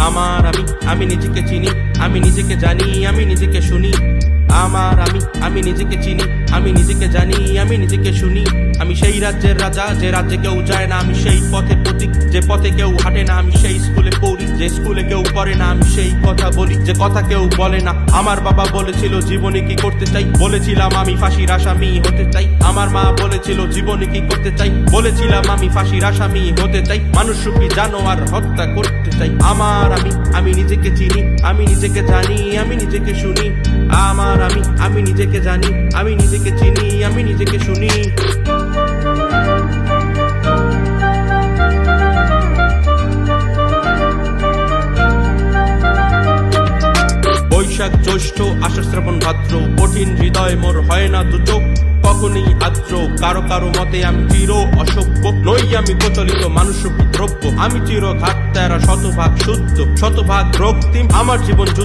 আমার আমি নিজেকে চিনি, আমি নিজেকে জানি, আমি নিজেকে শুনি। আমার আমি নিজেকে চিনি, আমি নিজেকে জানি, আমি নিজেকে শুনি। আমি সেই রাজ্যের রাজা যে রাজ্যে কেউ যায় না, আমি সেই পথের প্রতীক যে পথে কেউ হাঁটে না। আমি সেই স্কুলে পড়ি যে স্কুলে কেউ পড়ে না, আমি সেই কথা বলি যে কথা কেউ বলে না। আমার বাবা বলেছিল জীবনে কি করতে চাই, বলেছিলাম আমি ফাঁসির আসামি হতে চাই। আমার মা বলেছিল জীবনে কি করতে চাই, বলেছিলাম আমি ফাঁসির আসামি হতে চাই। মানুষ রূপী জানোয়ার হত্যা করতে চাই। আমার আমি নিজেকে চিনি, আমি নিজেকে জানি, আমি নিজেকে শুনি। আমার আমি নিজেকে জানি, আমি নিজেকে চিনি, আমি নিজেকে শুনি। বৈশাখ জ্যৈষ্ঠ আষাঢ় শ্রাবণ ভাদ্র, কঠিন হৃদয় মোর হয় না দু চোখ কখনই আদ্র। কারো কারো মতে আমি চির অসভ্য, নই আমি প্রচলিত মানুষরূপী দ্রব্য। আমি চির ঘাটতারা, শতভাগ শুদ্ধ, শতভাগ রক্তিম। আমার জীবন